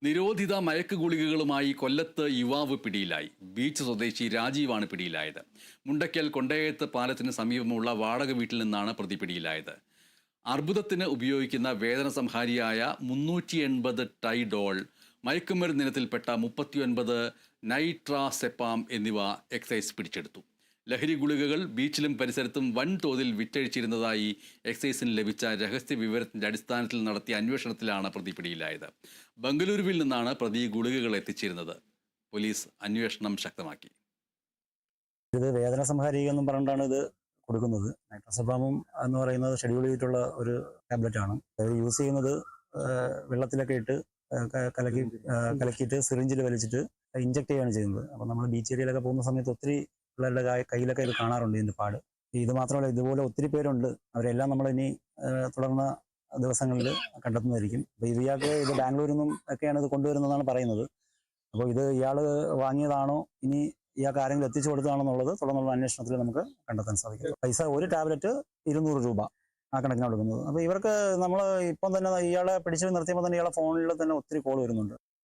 നിരോധിത മയക്കുഗുളികകളുമായി കൊല്ലത്ത് യുവാവ് പിടിയിലായി. ബീച്ച് സ്വദേശി രാജീവാണ് പിടിയിലായത്. മുണ്ടയ്ക്കൽ കൊണ്ടയത്ത് പാലത്തിന് സമീപമുള്ള വാടക വീട്ടിൽ നിന്നാണ് പ്രതി പിടിയിലായത്. അർബുദത്തിന് ഉപയോഗിക്കുന്ന വേദനസംഹാരിയായ 380 ടൈഡോൾ, മയക്കുമരുന്ന് ഇനത്തിൽപ്പെട്ട 39 നൈട്രാസെപ്പാം എന്നിവ എക്സൈസ് പിടിച്ചെടുത്തു. ലഹരി ഗുളികകൾ ബീച്ചിലും പരിസരത്തും വൻതോതിൽ വിറ്റഴിച്ചിരുന്നതായി എക്സൈസിന് ലഭിച്ച രഹസ്യ വിവരത്തിന്റെ അടിസ്ഥാനത്തിൽ നടത്തിയ അന്വേഷണത്തിലാണ് പ്രതി പിടിയിലായത്. ബംഗളൂരുവിൽ നിന്നാണ് പ്രതി ഗുളികകൾ എത്തിച്ചിരുന്നത്. പോലീസ് അന്വേഷണം ശക്തമാക്കി. ഇത് വേദന സംഹാരി എന്നും പറഞ്ഞിട്ടാണ് ഇത് കൊടുക്കുന്നത്. നൈട്രോസെപ്പാമും എന്ന് പറയുന്നത് ഷെഡ്യൂൾ ചെയ്തിട്ടുള്ള ഒരു ടാബ്ലറ്റ് ആണ്. അത് യൂസ് ചെയ്യുന്നത് വെള്ളത്തിലൊക്കെ ഇട്ട് കലക്കിയിട്ട് സിറിഞ്ചിൽ വലിച്ചിട്ട് ഇഞ്ചക്ട് ചെയ്യുകയാണ് ചെയ്യുന്നത്. അപ്പം നമ്മൾ ബീച്ച് ഏരിയയിലൊക്കെ പോകുന്ന സമയത്ത് ഒത്തിരി പിള്ളേരുടെ കയ്യിലൊക്കെ ഇത് കാണാറുണ്ട് ഇതിൻ്റെ പാട്. ഇത് മാത്രമല്ല, ഇതുപോലെ ഒത്തിരി പേരുണ്ട്. അവരെല്ലാം നമ്മൾ ഇനി തുടർന്ന ദിവസങ്ങളിൽ കണ്ടെത്തുന്നതായിരിക്കും. അപ്പോൾ ഇയാൾക്ക് ഇത് ബാംഗ്ലൂരിൽ നിന്നും ഒക്കെയാണ് ഇത് കൊണ്ടുവരുന്നതെന്നാണ് പറയുന്നത്. അപ്പോൾ ഇത് ഇയാൾ വാങ്ങിയതാണോ, ഇനി ഇയാൾക്ക് ആരെങ്കിലും എത്തിച്ചു കൊടുത്തതാണോ എന്നുള്ളത് തുടർന്നുള്ള അന്വേഷണത്തിൽ നമുക്ക് കണ്ടെത്താൻ സാധിക്കും. പൈസ ഒരു ടാബ്ലറ്റ് 200 രൂപ ആ കണക്കിനാണ് കൊടുക്കുന്നത്. അപ്പോൾ ഇവർക്ക് നമ്മൾ ഇപ്പം തന്നെ ഇയാളെ പിടിച്ചു നിർത്തിയപ്പോൾ തന്നെ ഇയാളെ ഫോണിൽ തന്നെ ഒത്തിരി കോൾ വരുന്നുണ്ട്.